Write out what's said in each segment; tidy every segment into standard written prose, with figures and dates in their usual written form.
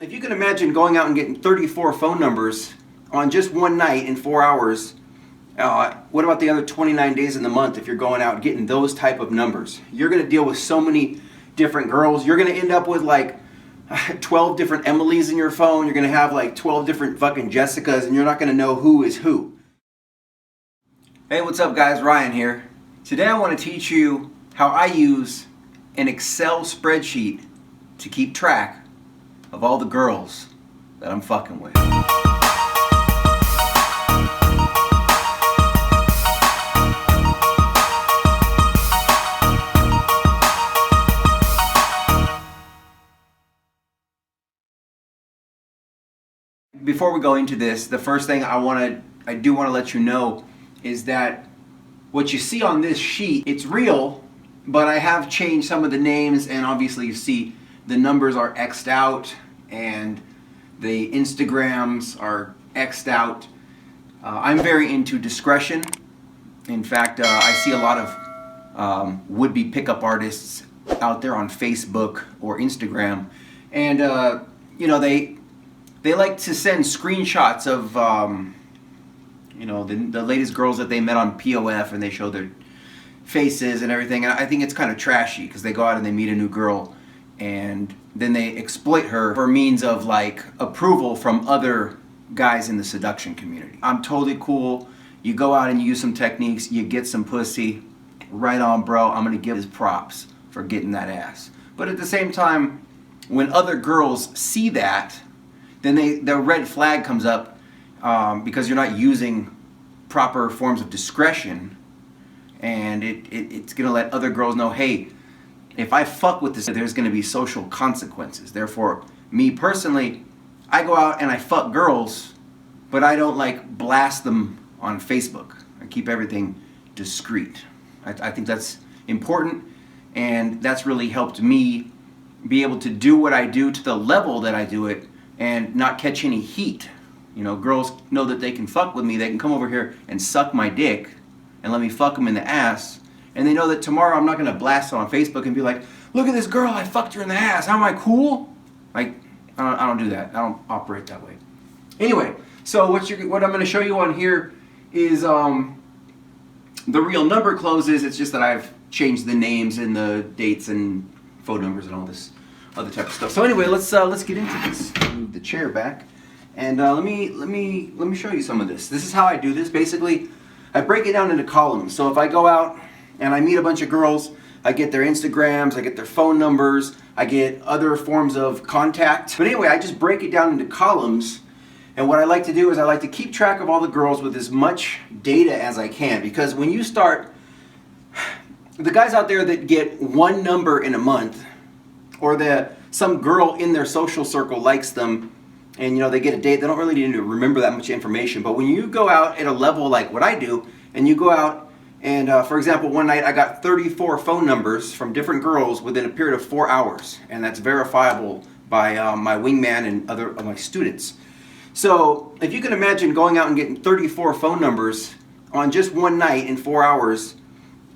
If you can imagine going out and getting 34 phone numbers on just one night in 4 hours, what about the other 29 days in the month if you're going out and getting those type of numbers? You're going to deal with so many different girls. You're going to end up with like 12 different Emilys in your phone. You're going to have like 12 different fucking Jessicas, and you're not going to know who is who. Hey, what's up guys? Ryan here. Today I want to teach you how I use an Excel spreadsheet to keep track of all the girls that I'm fucking with. Before we go into this, the first thing I do want to let you know is that what you see on this sheet, it's real, but I have changed some of the names, and obviously you see the numbers are X'd out and the Instagrams are X'd out. I'm very into discretion. In fact, I see a lot of would-be pickup artists out there on Facebook or Instagram, and you know, they like to send screenshots of you know, the latest girls that they met on POF, and they show their faces and everything. And I think it's kind of trashy because they go out and they meet a new girl and then they exploit her for means of like approval from other guys in the seduction community. I'm totally cool. You go out and you use some techniques, you get some pussy, right on bro, I'm gonna give his props for getting that ass. But at the same time, when other girls see that, then the red flag comes up because you're not using proper forms of discretion, and it's gonna let other girls know, hey, if I fuck with this, there's gonna be social consequences. Therefore, me personally, I go out and I fuck girls, but I don't like blast them on Facebook. I keep everything discreet. I think that's important, and that's really helped me be able to do what I do to the level that I do it and not catch any heat. You know, girls know that they can fuck with me. They can come over here and suck my dick and let me fuck them in the ass. And they know that tomorrow I'm not going to blast it on Facebook and be like, look at this girl, I fucked her in the ass. How am I cool? Like, I don't do that. I don't operate that way. Anyway, so what I'm going to show you on here is the real number closes. It's just that I've changed the names and the dates and phone numbers and all this other type of stuff. So anyway, let's get into this. Move the chair back, and let me show you some of this. This is how I do this. Basically, I break it down into columns. So if I go out and I meet a bunch of girls, I get their Instagrams, I get their phone numbers, I get other forms of contact. But anyway, I just break it down into columns. And what I like to do is I like to keep track of all the girls with as much data as I can, because when you start, the guys out there that get one number in a month, or some girl in their social circle likes them, and you know, they get a date, they don't really need to remember that much information. But when you go out at a level like what I do, and you go out and for example, one night I got 34 phone numbers from different girls within a period of 4 hours, and that's verifiable by my wingman and other of my students. So if you can imagine going out and getting 34 phone numbers on just one night in 4 hours,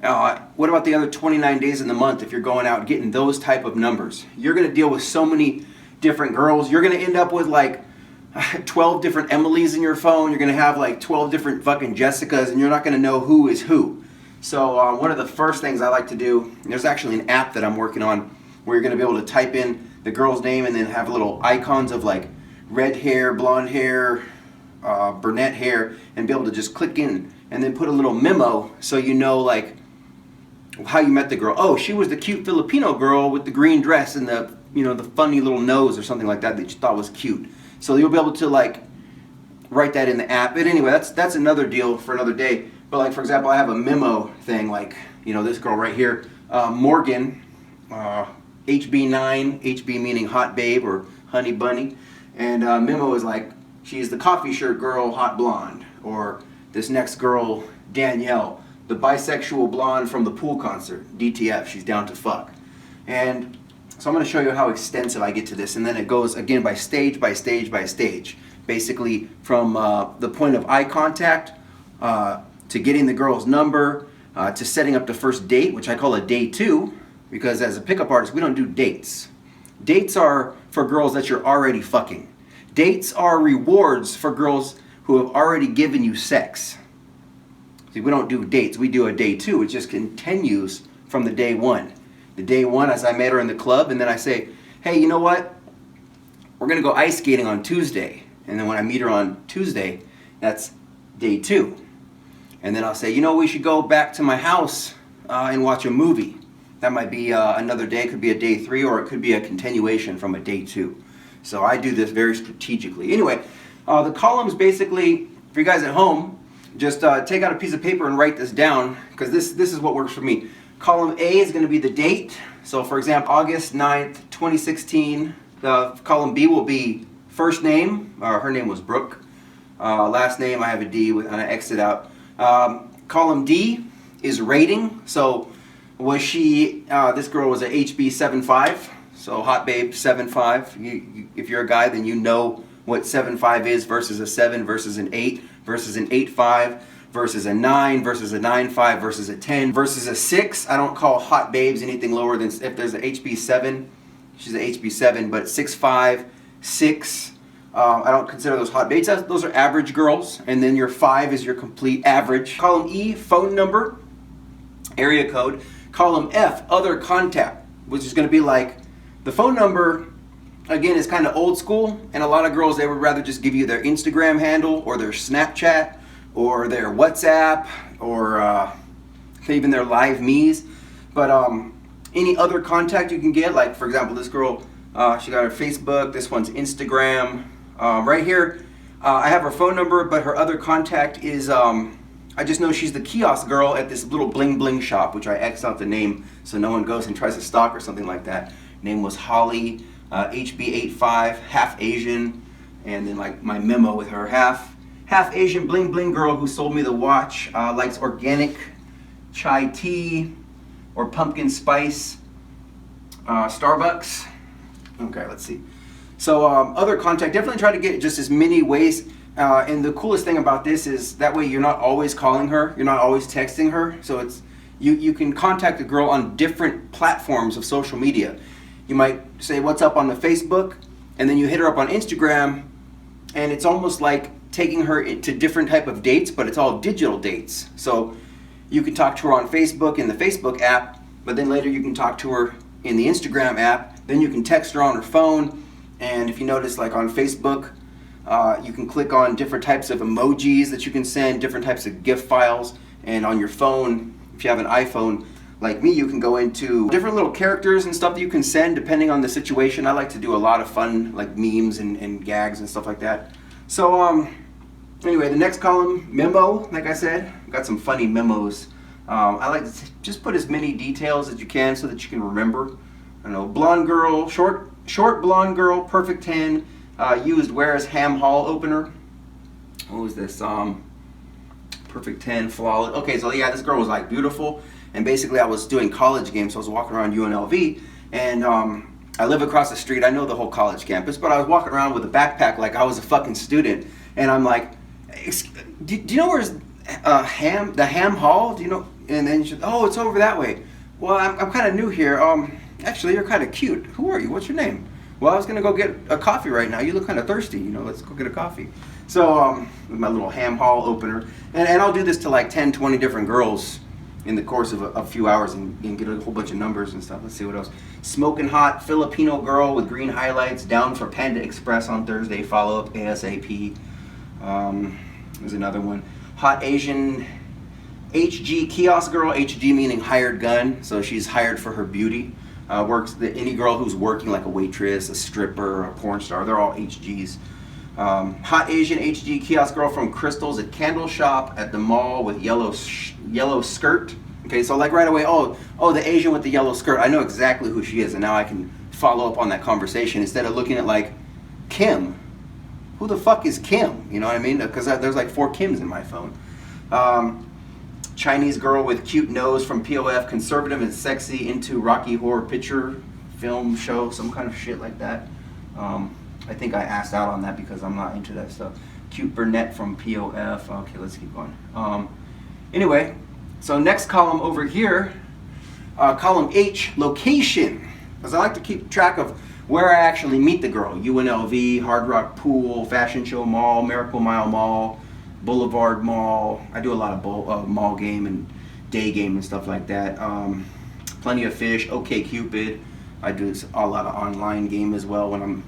what about the other 29 days in the month if you're going out getting those type of numbers? You're going to deal with so many different girls. You're going to end up with like 12 different Emilys in your phone. You're going to have like 12 different fucking Jessicas, and you're not going to know who is who. So one of the first things I like to do, there's actually an app that I'm working on where you're going to be able to type in the girl's name and then have little icons of like red hair, blonde hair, brunette hair, and be able to just click in and then put a little memo so you know like how you met the girl. Oh, she was the cute Filipino girl with the green dress and the, you know, the funny little nose or something like that you thought was cute. So you'll be able to like write that in the app. But anyway, that's another deal for another day. But like, for example, I have a memo thing, like, you know, this girl right here, Morgan, HB9, HB meaning hot babe or honey bunny, and memo is like, she's the coffee shirt girl, hot blonde, or this next girl, Danielle, the bisexual blonde from the pool concert, DTF, she's down to fuck. And so I'm going to show you how extensive I get to this, and then it goes again by stage by stage by stage. Basically from the point of eye contact to getting the girl's number to setting up the first date, which I call a day 2, because as a pickup artist we don't do dates. Dates are for girls that you're already fucking. Dates are rewards for girls who have already given you sex. See, we don't do dates, we do a day two. It just continues from the day one. The day one, as I met her in the club, and then I say, hey, you know what? We're gonna go ice skating on Tuesday. And then when I meet her on Tuesday, that's day two. And then I'll say, you know, we should go back to my house and watch a movie. That might be another day, it could be a day three, or it could be a continuation from a day two. So I do this very strategically. Anyway, the columns basically, for you guys at home, just take out a piece of paper and write this down, because this is what works for me. Column A is going to be the date. So for example, August 9th, 2016. Column B will be first name. Her name was Brooke. Last name, I have a D and I X'd it out. Column D is rating. So was she, this girl was a HB 7.5. So hot babe 7.5. If you're a guy, then you know what 7.5 is versus a 7 versus an 8 versus an 8.5 versus a 9 versus a 9.5 versus a 10 versus a 6. I don't call hot babes anything lower than, if there's an HB 7, she's an HB 7, but 6.5, 6, I don't consider those hot babes. Those are average girls, and then your 5 is your complete average. Column E, phone number, area code. Column F, other contact, which is going to be like, the phone number, again, is kind of old school, and a lot of girls, they would rather just give you their Instagram handle or their Snapchat or their WhatsApp or even their live me's. But any other contact you can get, like for example, this girl, she got her Facebook, this one's Instagram. Right here, I have her phone number, but her other contact is, I just know she's the kiosk girl at this little bling bling shop, which I X'd out the name so no one goes and tries to stalk or something like that. Name was Holly, HB85, half Asian, and then like my memo with her, half Asian bling bling girl who sold me the watch, likes organic chai tea or pumpkin spice, Starbucks. Okay, let's see. So other contact, definitely try to get just as many ways. And the coolest thing about this is that way you're not always calling her, you're not always texting her. So it's you can contact a girl on different platforms of social media. You might say what's up on the Facebook, and then you hit her up on Instagram, and it's almost like taking her to different type of dates, but it's all digital dates. So you can talk to her on Facebook in the Facebook app, but then later you can talk to her in the Instagram app. Then you can text her on her phone, and if you notice, like on Facebook, you can click on different types of emojis that you can send, different types of GIF files, and on your phone, if you have an iPhone like me, you can go into different little characters and stuff that you can send depending on the situation. I like to do a lot of fun like memes and gags and stuff like that. So anyway, the next column, memo, like I said, got some funny memos. I like to just put as many details as you can so that you can remember. I don't know, blonde girl, short blonde girl, perfect 10, used Ware's Ham Haul opener. What was this? Perfect 10, flawless. Okay, so yeah, this girl was like beautiful. And basically I was doing college games, so I was walking around UNLV, and I live across the street. I know the whole college campus, but I was walking around with a backpack like I was a fucking student. And I'm like, do you know where's the Ham Hall? Do you know? And then she said, oh, it's over that way. Well, I'm kind of new here. Actually, you're kind of cute. Who are you? What's your name? Well, I was going to go get a coffee right now. You look kind of thirsty. You know, let's go get a coffee. So with my little Ham Hall opener. And I'll do this to like 10, 20 different girls in the course of a few hours and get a whole bunch of numbers and stuff. Let's see what else. Smoking hot Filipino girl with green highlights, down for Panda Express on Thursday, follow up ASAP. There's another one. Hot Asian HG kiosk girl, HG meaning hired gun, so she's hired for her beauty. Any girl who's working like a waitress, a stripper, a porn star, they're all HGs. Hot Asian HG kiosk girl from Crystal's, a candle shop at the mall with yellow skirt. Okay, so like right away, oh, the Asian with the yellow skirt, I know exactly who she is, and now I can follow up on that conversation instead of looking at like Kim. Who the fuck is Kim? You know what I mean? Because there's like 4 Kims in my phone. Chinese girl with cute nose from POF, conservative and sexy, into Rocky Horror Picture Film Show, some kind of shit like that. I think I asked out on that because I'm not into that stuff. Cute brunette from POF. Okay, let's keep going. Anyway, so next column over here, column H, location. Because I like to keep track of where I actually meet the girl. UNLV, Hard Rock Pool, Fashion Show Mall, Miracle Mile Mall, Boulevard Mall. I do a lot of mall game and day game and stuff like that. Plenty of Fish, OK Cupid. I do a lot of online game as well when I'm,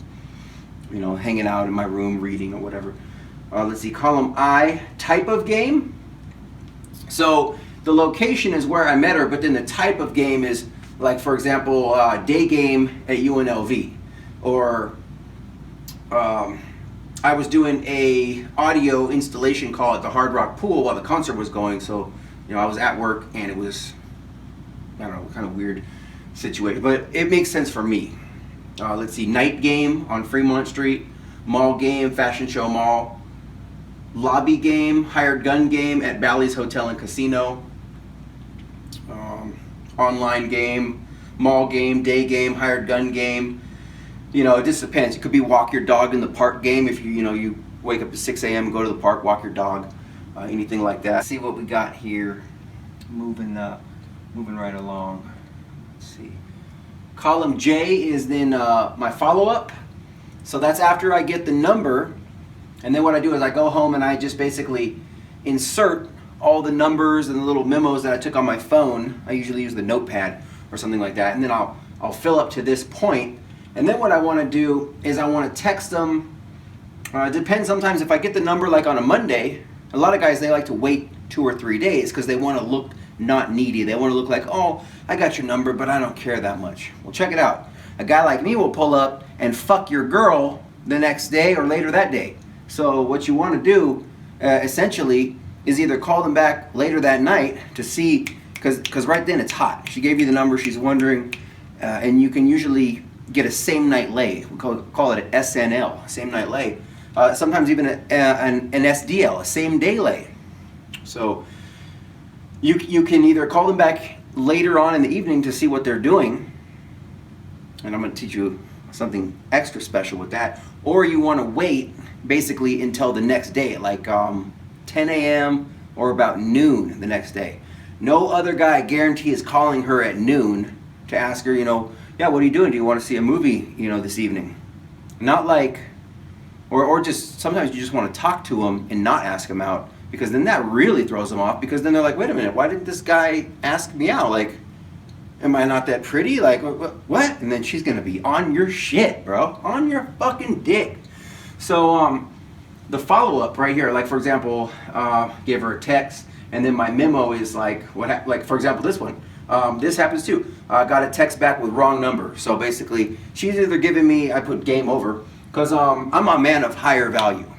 you know, hanging out in my room reading or whatever. Let's see, column I, type of game. So the location is where I met her, but then the type of game is, like, for example, day game at UNLV, or I was doing a audio installation call at the Hard Rock Pool while the concert was going. So, you know, I was at work and it was, I don't know, kind of weird situation, but it makes sense for me. Let's see, night game on Fremont Street, mall game, Fashion Show Mall, lobby game, hired gun game at Bally's Hotel and Casino, online game, mall game, day game, hired gun game. You know, it just depends. It could be walk your dog in the park game if you wake up at 6 a.m. go to the park, walk your dog, anything like that. Let's see what we got here. Moving right along. Let's see. Column J is then my follow-up. So that's after I get the number, and then what I do is I go home and I just basically insert all the numbers and the little memos that I took on my phone. I usually use the notepad or something like that, and then I'll fill up to this point. And then what I want to do is I want to text them. It depends. Sometimes if I get the number like on a Monday, a lot of guys, they like to wait 2 or 3 days because they want to look not needy. They want to look like, oh, I got your number, but I don't care that much. Well, check it out. A guy like me will pull up and fuck your girl the next day or later that day. So what you want to do, essentially, is either call them back later that night to see, because right then it's hot. She gave you the number, she's wondering, and you can usually get a same night lay. We call it an SNL, same night lay. Sometimes even an SDL, a same day lay. So you can either call them back later on in the evening to see what they're doing, and I'm going to teach you something extra special with that, or you want to wait basically until the next day, like 10 a.m. or about noon the next day. No other guy, I guarantee, is calling her at noon to ask her, yeah, what are you doing? Do you want to see a movie, this evening? Not like, or just sometimes you just want to talk to them and not ask them out, because then that really throws them off, because then they're like, wait a minute, why didn't this guy ask me out? Like, am I not that pretty? Like, what? And then she's going to be on your shit, bro. On your fucking dick. So, the follow-up right here, like, for example, gave her a text, and then my memo is like, like, for example, this one. This happens too. I got a text back with wrong number. So basically, she's either giving me, I put game over, because I'm a man of higher value.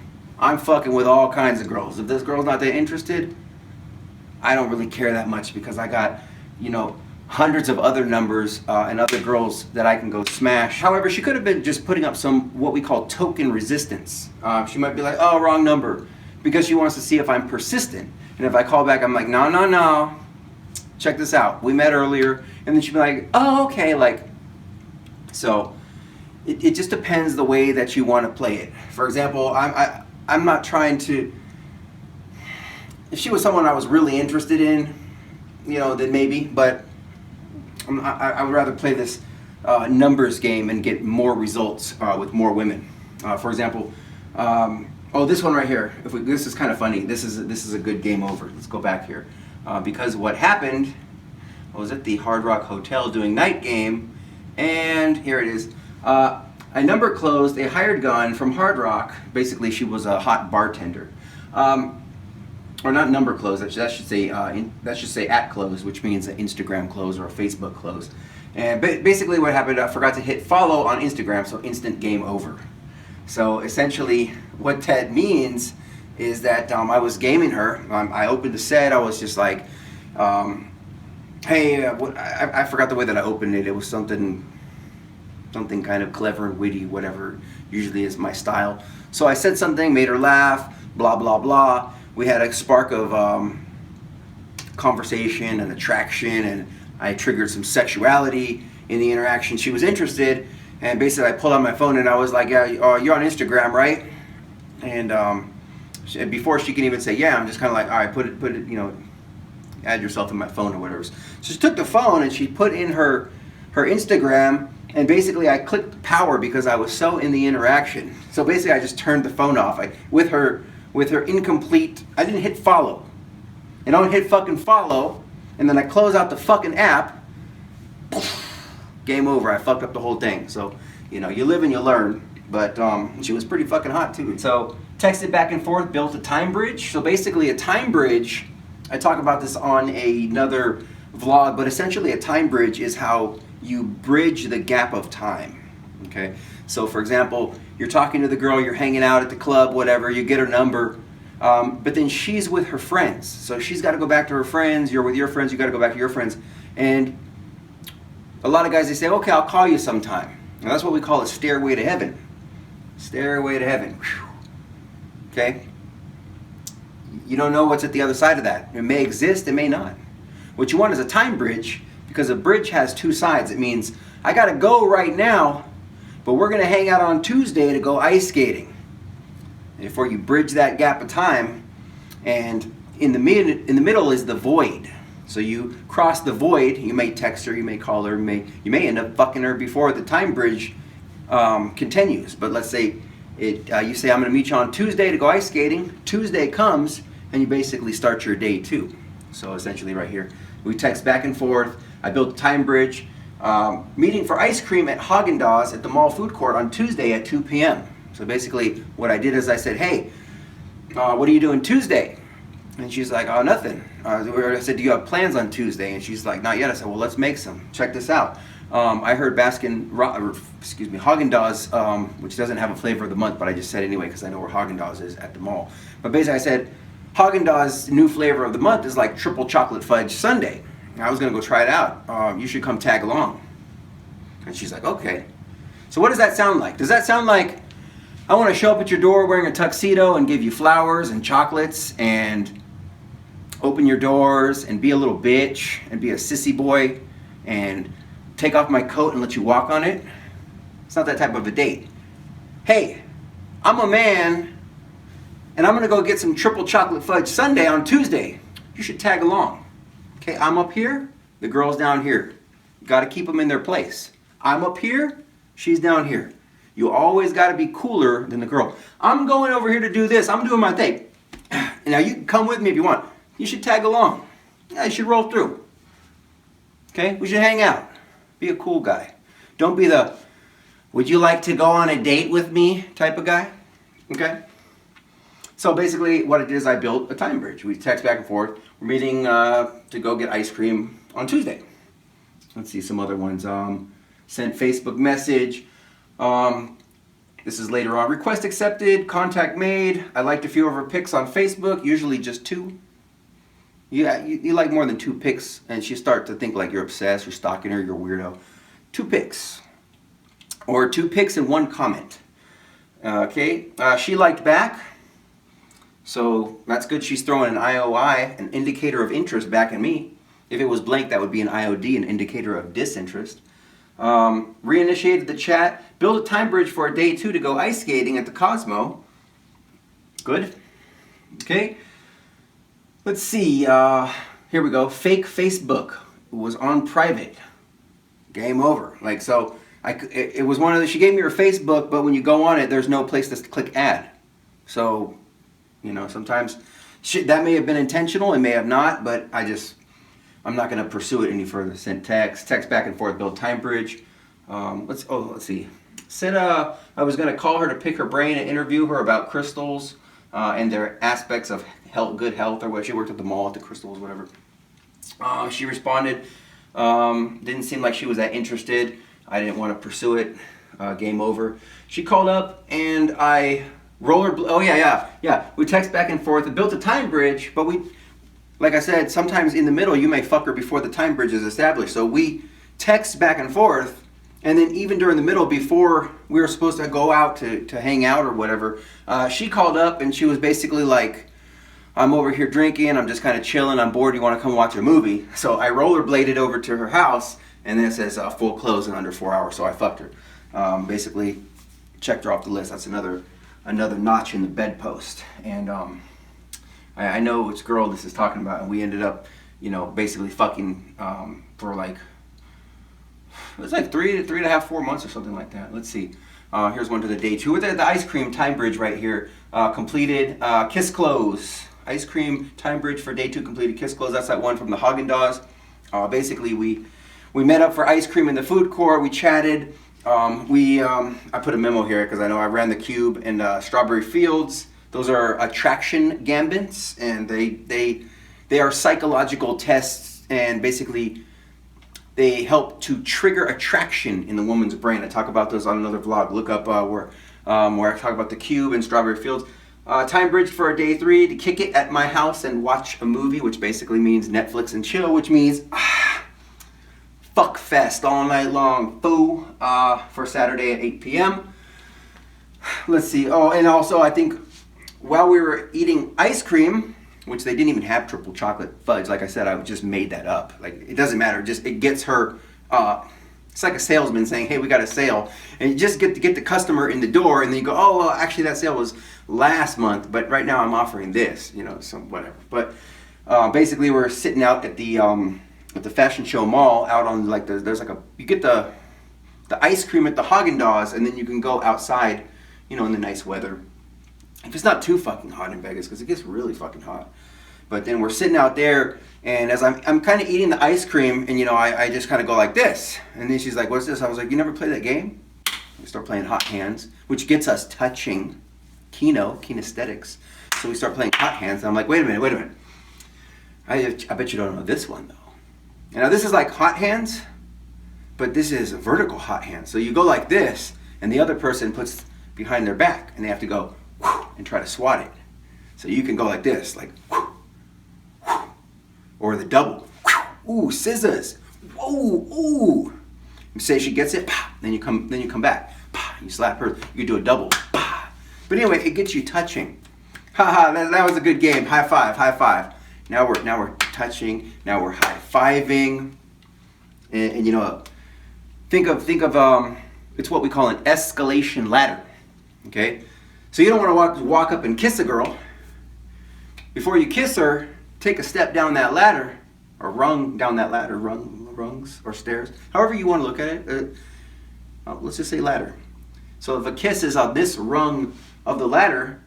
I'm fucking with all kinds of girls. If this girl's not that interested, I don't really care that much, because I got, hundreds of other numbers and other girls that I can go smash. However, she could have been just putting up some, what we call token resistance. She might be like, oh, wrong number, because she wants to see if I'm persistent. And if I call back, I'm like, no. Check this out. We met earlier. And then she'd be like, oh, okay. Like, so it just depends the way that you want to play it. For example, I'm not trying to, if she was someone I was really interested in, then maybe, but I would rather play this numbers game and get more results with more women. For example, this one right here. This is kind of funny. This is a good game over. Let's go back here, because what happened, I was at the Hard Rock Hotel doing night game, and here it is. A number closed a hired gun from Hard Rock. Basically, she was a hot bartender. Or not number close. That should say at close, which means an Instagram close or a Facebook close. And basically, what happened? I forgot to hit follow on Instagram, so instant game over. So essentially, what that means is that I was gaming her. I opened the set. I was just like, hey, I forgot the way that I opened it. It was something kind of clever and witty, whatever usually is my style. So I said something, made her laugh, blah blah blah. We had a spark of conversation and attraction, and I triggered some sexuality in the interaction. She was interested, and basically I pulled out my phone and I was like, yeah, you're on Instagram, right? And before she can even say yeah, I'm just kind of like, all right, put it, add yourself in my phone or whatever. So she took the phone and she put in her Instagram, And basically I clicked power because I was so in the interaction. So basically I just turned the phone off. With her incomplete, I didn't hit follow. And I don't hit fucking follow, and then I close out the fucking app, game over. I fucked up the whole thing. So, you know, you live and you learn. But she was pretty fucking hot too. So texted back and forth, built a time bridge. So basically a time bridge, I talk about this on another vlog, but essentially a time bridge is how you bridge the gap of time. Okay? So for example, you're talking to the girl, you're hanging out at the club, whatever, you get her number, but then she's with her friends. So she's got to go back to her friends, you're with your friends, you got to go back to your friends. And a lot of guys, they say, okay, I'll call you sometime. Now that's what we call a stairway to heaven. Stairway to heaven. Whew. Okay? You don't know what's at the other side of that. It may exist, it may not. What you want is a time bridge, because a bridge has two sides. It means, I gotta go right now, but we're gonna hang out on Tuesday to go ice skating. And therefore you bridge that gap of time, and in the middle is the void. So you cross the void, you may text her, you may call her, you may end up fucking her before the time bridge continues. But let's say you say, I'm going to meet you on Tuesday to go ice skating. Tuesday comes and you basically start your day too. So essentially right here, we text back and forth. I built a time bridge. Meeting for ice cream at Haagen-Dazs at the mall food court on Tuesday at 2 p.m. So basically what I did is I said, hey, what are you doing Tuesday? And she's like, oh, nothing. I said, do you have plans on Tuesday? And she's like, not yet. I said, well, let's make some. Check this out. I heard Haagen-Dazs, which doesn't have a flavor of the month, but I just said anyway because I know where Haagen-Dazs is at the mall. But basically I said, Haagen-Dazs' new flavor of the month is like triple chocolate fudge sundae. And I was going to go try it out. You should come tag along. And she's like, okay. So what does that sound like? Does that sound like I want to show up at your door wearing a tuxedo and give you flowers and chocolates and open your doors and be a little bitch and be a sissy boy and take off my coat and let you walk on it? It's not that type of a date. Hey, I'm a man and I'm gonna go get some triple chocolate fudge sundae on Tuesday. You should tag along. Okay, I'm up here, the girl's down here. You gotta keep them in their place. I'm up here, she's down here. You always gotta be cooler than the girl. I'm going over here to do this, I'm doing my thing. Now you can come with me if you want. You should tag along. Yeah, you should roll through. Okay, we should hang out. Be a cool guy. Don't be the, would you like to go on a date with me type of guy. Okay? So basically what I did is I built a time bridge. We text back and forth. We're meeting to go get ice cream on Tuesday. Let's see some other ones. Sent Facebook message. This is later on. Request accepted. Contact made. I liked a few of her pics on Facebook. Usually just 2. Yeah, you like more than 2 pics, and she start to think like you're obsessed, you're stalking her, you're a weirdo. 2 pics. Or 2 pics and 1 comment. Okay, she liked back. So that's good. She's throwing an IOI, an indicator of interest, back at me. If it was blank, that would be an IOD, an indicator of disinterest. Reinitiated the chat. Built a time bridge for a day 2 to go ice skating at the Cosmo. Good. Okay. Let's see, here we go. Fake Facebook was on private. Game over. Like, so, it was one of the, she gave me her Facebook, but when you go on it, there's no place to click add. So, you know, sometimes, that may have been intentional, it may have not, but I'm not going to pursue it any further. Sent text back and forth, build time bridge. Let's see. Said I was going to call her to pick her brain and interview her about crystals and their aspects of good health, or what. She worked at the mall at the crystals, whatever. She responded. Didn't seem like she was that interested. I didn't want to pursue it. Game over. She called up and I oh yeah. We text back and forth. We built a time bridge, but like I said, sometimes in the middle you may fuck her before the time bridge is established. So we text back and forth, and then even during the middle, before we were supposed to go out to hang out or whatever, she called up and she was basically like, I'm over here drinking, I'm just kind of chilling, I'm bored, you want to come watch a movie? So I rollerbladed over to her house, and then it says full close in under 4 hours, so I fucked her. Basically, checked her off the list. That's another notch in the bedpost. And I know which girl this is talking about, and we ended up, you know, basically fucking for like it was like 3.5, 4 months or something like that. Let's see. Here's one to the day 2 with the ice cream time bridge right here. Completed kiss close. Ice cream time bridge for day 2 completed kiss close. That's that one from the Haagen-Dazs. Basically, we met up for ice cream in the food court. We chatted. I put a memo here because I know I ran the cube in Strawberry Fields. Those are attraction gambits, and they are psychological tests, and basically they help to trigger attraction in the woman's brain. I talk about those on another vlog. Look up where I talk about the cube and Strawberry Fields. Time bridge for day 3 to kick it at my house and watch a movie, which basically means Netflix and chill, which means fuck fest all night long, foo, for Saturday at 8 p.m. Let's see. Oh, and also I think while we were eating ice cream, which they didn't even have triple chocolate fudge, like I said, I just made that up. Like, it doesn't matter. Just it gets her. It's like a salesman saying, "Hey, we got a sale," and you just get the customer in the door, and then you go, "Oh, well, actually, that sale was last month, but right now I'm offering this," you know, so whatever. But basically, we're sitting out at the fashion show mall, out on like there's like you get the ice cream at the Haagen-Dazs, and then you can go outside, you know, in the nice weather. If it's not too fucking hot in Vegas, because it gets really fucking hot. But then we're sitting out there, and as I'm kind of eating the ice cream, and you know, I just kind of go like this. And then she's like, "What's this?" I was like, "You never play that game?" We start playing Hot Hands, which gets us touching. Kino, kinesthetics. So we start playing Hot Hands, and I'm like, wait a minute. I bet you don't know this one, though. And now this is like Hot Hands, but this is a vertical Hot Hands. So you go like this, and the other person puts behind their back, and they have to go and try to swat it. So you can go like this, like, or the double. Ooh, scissors. Whoa, ooh. You say she gets it, then you come back. You slap her, you do a double. But anyway, it gets you touching. Haha, that was a good game. High five, high five. Now we're touching, now we're high-fiving. And you know, think of it's what we call an escalation ladder. Okay? So you don't want to walk up and kiss a girl. Before you kiss her, take a step down that ladder, or rung down that ladder, rungs or stairs, however you want to look at it. Let's just say ladder. So if a kiss is on this rung of the ladder,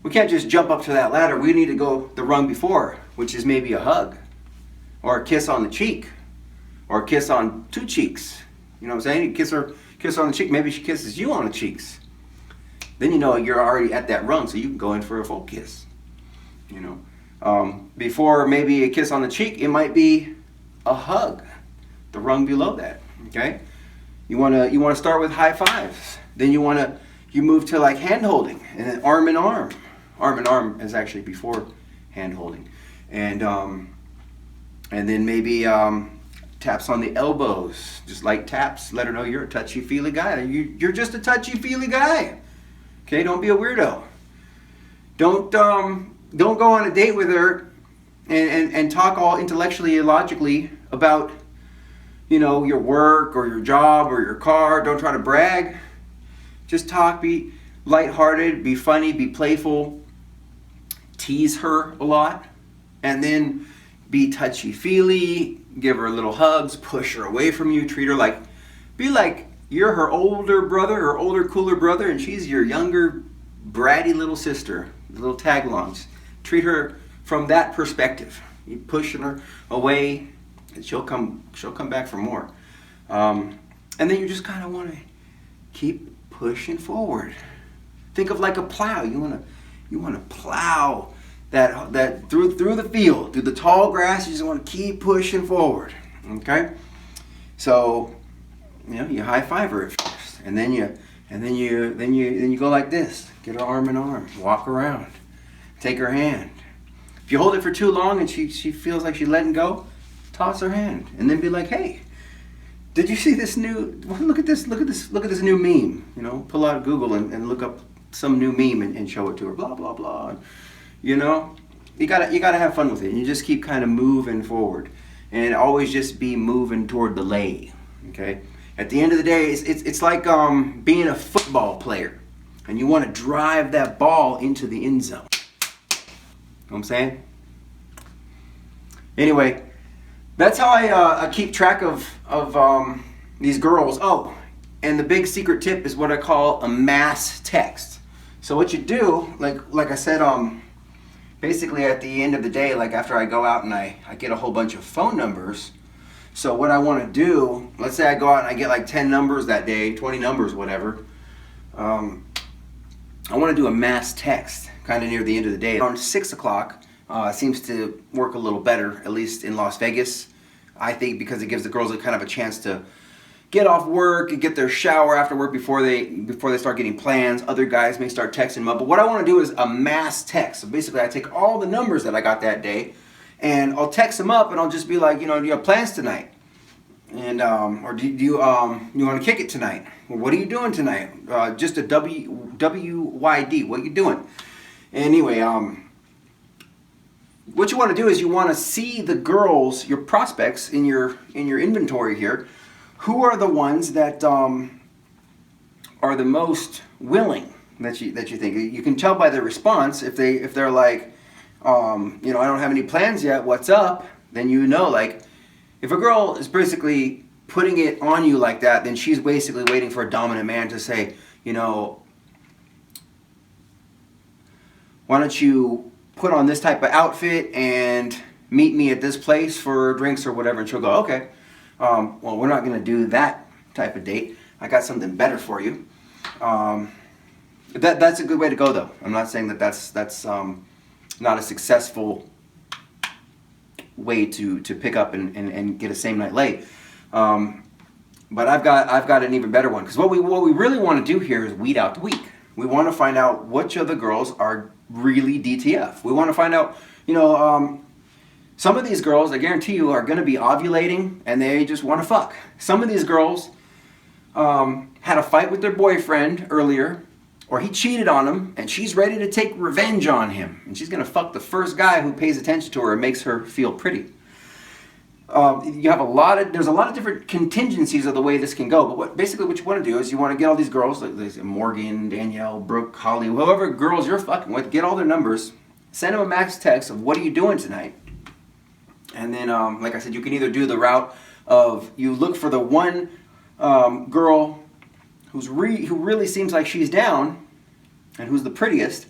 we can't just jump up to that ladder. We need to go the rung before, which is maybe a hug, or a kiss on the cheek, or a kiss on 2 cheeks. You know what I'm saying? You kiss on the cheek. Maybe she kisses you on the cheeks. Then you know you're already at that rung, so you can go in for a full kiss. You know, before maybe a kiss on the cheek, it might be a hug, the rung below that. Okay, you wanna start with high fives. Then you move to like hand holding, and then arm in arm. Arm in arm is actually before hand holding, and then maybe taps on the elbows, just light taps. Let her know you're a touchy-feely guy. You're just a touchy-feely guy. Okay, don't be a weirdo. Don't go on a date with her and talk all intellectually and logically about, you know, your work or your job or your car. Don't try to brag. Just talk, be lighthearted, be funny, be playful, tease her a lot, and then be touchy-feely, give her little hugs, push her away from you, treat her like, be like you're her older brother, her older, cooler brother, and she's your younger, bratty little sister, little tag-alongs. Treat her from that perspective. You pushing her away, and she'll come back for more. And then you just kind of want to keep pushing forward. Think of like a plow. You want to plow that through the field, through the tall grass. You just want to keep pushing forward. Okay? So, you know, you high five her at first, and then you go like this. Get her arm in arm, walk around, take her hand. If you hold it for too long and she feels like she's letting go, toss her hand, and then be like, "Hey, did you see this new? Look at this new meme. You know, pull out Google and look up some new meme and show it to her. Blah blah blah. You know, you gotta have fun with it. And you just keep kind of moving forward, and always just be moving toward the lay. Okay. At the end of the day, it's like being a football player, and you want to drive that ball into the end zone. Know what I'm saying? Anyway, that's how I keep track of these girls. Oh, and the big secret tip is what I call a mass text. So what you do, like I said, basically at the end of the day, like after I go out and I get a whole bunch of phone numbers. So what I want to do, let's say I go out and I get like 10 numbers that day, 20 numbers, whatever. I want to do a mass text kind of near the end of the day. Around 6 o'clock seems to work a little better, at least in Las Vegas. I think because it gives the girls kind of a chance to get off work and get their shower after work before they start getting plans. Other guys may start texting them up. But what I want to do is a mass text. So basically I take all the numbers that I got that day and I'll text them up and I'll just be like, do you have plans tonight? And or do you want to kick it tonight? Well, what are you doing tonight? Just a WYD. What are you doing? Anyway, what you want to do is you want to see the girls, your prospects in your inventory here. Who are the ones that are the most willing that you think? You can tell by their response if they're like, I don't have any plans yet. What's up? Then like. If a girl is basically putting it on you like that, then she's basically waiting for a dominant man to say, why don't you put on this type of outfit and meet me at this place for drinks or whatever. And she'll go, okay, well, we're not going to do that type of date. I got something better for you. That's a good way to go, though. I'm not saying that that's not a successful way to pick up and get a same night lay. But I've got an even better one, because what we really want to do here is weed out the weak. We want to find out which of the girls are really DTF. We want to find out, some of these girls, I guarantee you, are going to be ovulating and they just want to fuck. Some of these girls had a fight with their boyfriend earlier, or he cheated on them, and she's ready to take revenge on him. And she's going to fuck the first guy who pays attention to her and makes her feel pretty. There's a lot of different contingencies of the way this can go. But basically what you want to do is you want to get all these girls, like Morgan, Danielle, Brooke, Holly, whoever girls you're fucking with, get all their numbers, send them a max text of what are you doing tonight? And then, like I said, you can either do the route of you look for the one girl who really seems like she's down and who's the prettiest,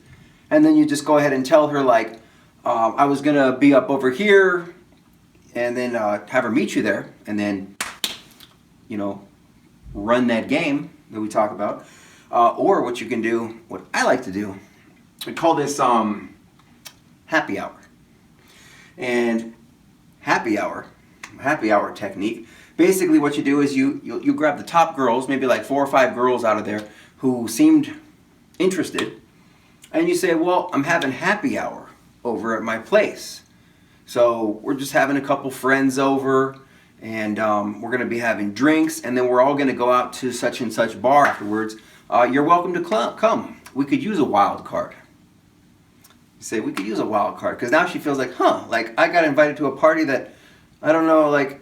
and then you just go ahead and tell her like, I was gonna be up over here, and then have her meet you there, and then run that game that we talk about. Or what you can do, what I like to do, we call this happy hour. And happy hour technique. Basically what you do is you grab the top girls, maybe like 4 or 5 girls out of there who seemed interested, and you say, well, I'm having happy hour over at my place. So we're just having a couple friends over, and we're going to be having drinks, and then we're all going to go out to such and such bar afterwards. You're welcome to come. We could use a wild card. You say, we could use a wild card, because now she feels like, like I got invited to a party that, I don't know, like,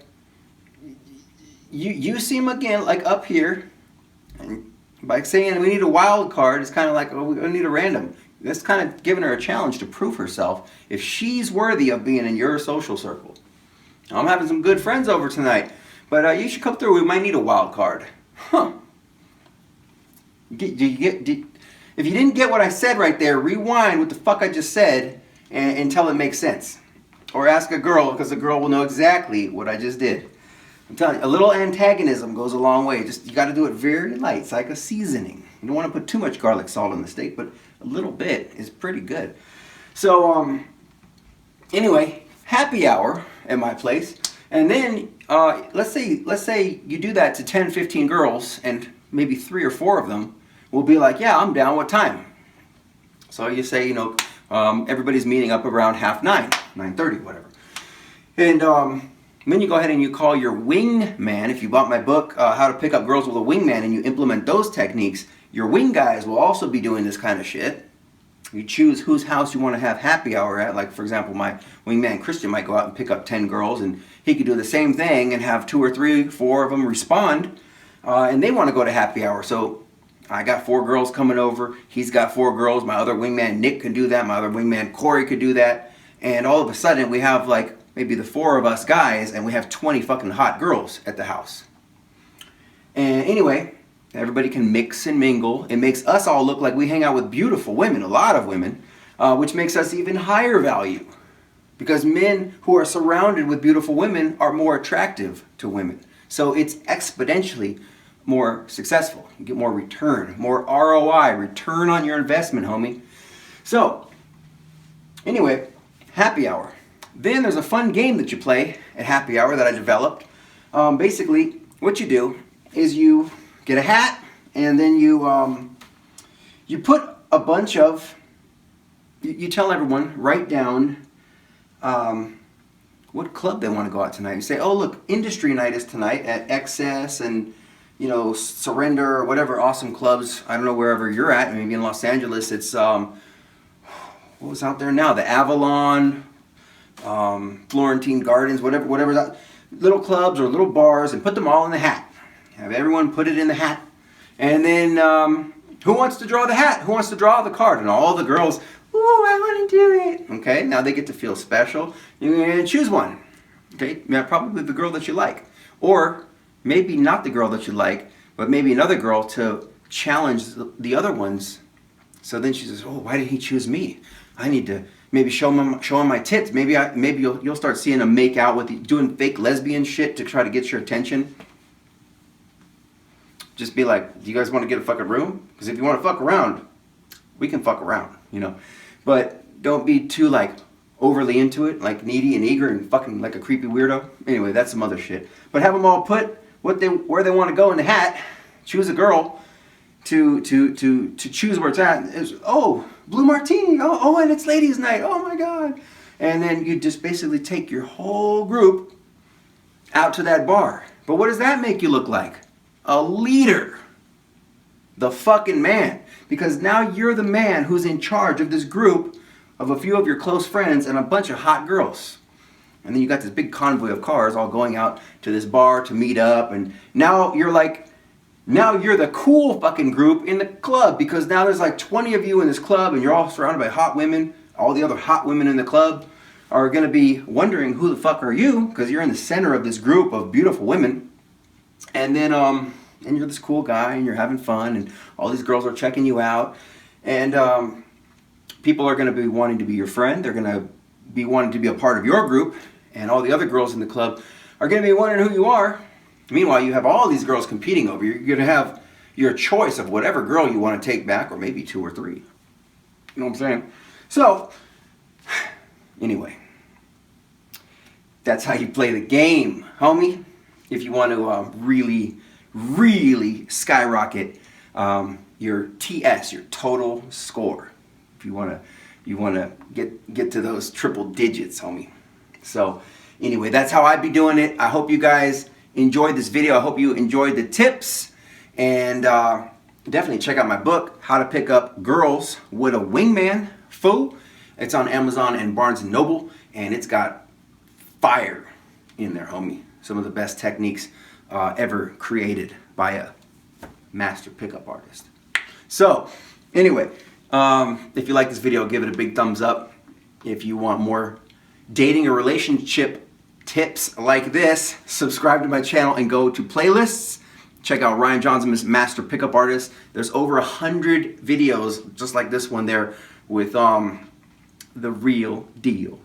you seem again like up here, and by saying we need a wild card, it's kind of like, oh, we need a random. That's kind of giving her a challenge to prove herself if she's worthy of being in your social circle. I'm having some good friends over tonight, but you should come through. We might need a wild card. If you didn't get what I said right there, rewind what the fuck I just said until it makes sense. Or ask a girl, because the girl will know exactly what I just did. I'm telling you, a little antagonism goes a long way. Just you got to do it very light. It's like a seasoning. You don't want to put too much garlic salt in the steak, but a little bit is pretty good. So anyway, happy hour at my place, and then let's say you do that to 10, 15 girls, and maybe 3 or 4 of them will be like, yeah, I'm down. What time? So you say, everybody's meeting up around 8:30, 9:30, whatever, and then you go ahead and you call your wingman. If you bought my book, How to Pick Up Girls with a Wingman, and you implement those techniques, your wing guys will also be doing this kind of shit. You choose whose house you want to have happy hour at. Like, for example, my wingman Christian might go out and pick up 10 girls, and he could do the same thing and have 2 or 3, 4 of them respond, and they want to go to happy hour. So I got 4 girls coming over. He's got 4 girls. My other wingman Nick can do that. My other wingman Corey could do that. And all of a sudden, we have like maybe the 4 of us guys, and we have 20 fucking hot girls at the house. And anyway, everybody can mix and mingle. It makes us all look like we hang out with beautiful women, a lot of women, which makes us even higher value. Because men who are surrounded with beautiful women are more attractive to women. So it's exponentially more successful. You get more return, more ROI, return on your investment, homie. So, anyway, happy hour. Then there's a fun game that you play at happy hour that I developed. Basically, what you do is you get a hat, and then you put a bunch of, you tell everyone, write down what club they want to go out tonight. You say, oh look, industry night is tonight at Excess and, you know, Surrender or whatever awesome clubs. I don't know, wherever you're at. Maybe in Los Angeles it's what was out there now, the Avalon, Florentine Gardens, whatever that, little clubs or little bars, and put them all in the hat. Have everyone put it in the hat, and then who wants to draw the hat? Who wants to draw the card? And all the girls, ooh, I want to do it. Okay, now they get to feel special. You're going to choose one. Okay, now probably the girl that you like. Or maybe not the girl that you like, but maybe another girl to challenge the other ones. So then she says, oh, why did he choose me? I need to maybe show him my tits. Maybe you'll start seeing him make out with you, doing fake lesbian shit to try to get your attention. Just be like, do you guys want to get a fucking room? Because if you want to fuck around, we can fuck around, you know. But don't be too like overly into it, like needy and eager and fucking like a creepy weirdo. Anyway, that's some other shit. But have them all put where they want to go in the hat. Choose a girl to choose where it's at. Oh, blue martini. Oh, and it's ladies' night. Oh my god. And then you just basically take your whole group out to that bar. But what does that make you look like? A leader. The fucking man. Because now you're the man who's in charge of this group of a few of your close friends and a bunch of hot girls. And then you got this big convoy of cars all going out to this bar to meet up. And now you're the cool fucking group in the club, because now there's like 20 of you in this club and you're all surrounded by hot women. All the other hot women in the club are going to be wondering, who the fuck are you? Because you're in the center of this group of beautiful women. And then, and you're this cool guy and you're having fun and all these girls are checking you out. And people are going to be wanting to be your friend. They're going to be wanting to be a part of your group. And all the other girls in the club are going to be wondering who you are. Meanwhile, you have all these girls competing over you. You're going to have your choice of whatever girl you want to take back, or maybe 2 or 3. You know what I'm saying? So, anyway, that's how you play the game, homie. If you want to really, really skyrocket your TS, your total score. If you want to get to those triple digits, homie. So, anyway, that's how I'd be doing it. I hope you guys enjoyed this video. I hope you enjoyed the tips. And definitely check out my book, How to Pick Up Girls with a Wingman. Foo. It's on Amazon and Barnes & Noble. And it's got fire in there, homie. Some of the best techniques ever created by a master pickup artist. So, anyway, if you like this video, give it a big thumbs up. If you want more dating or relationship tips like this, subscribe to my channel and go to playlists. Check out Ryan Jaunzemis, Master Pickup Artist. There's over 100 videos just like this one there with the real deal.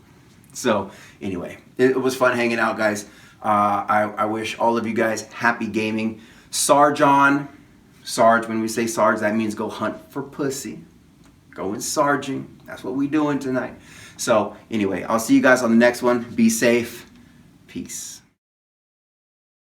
So anyway, it was fun hanging out, guys. I wish all of you guys happy gaming. Sarge, when we say Sarge, that means go hunt for pussy. Going Sarging. That's what we doing tonight. So anyway, I'll see you guys on the next one. Be safe. Peace.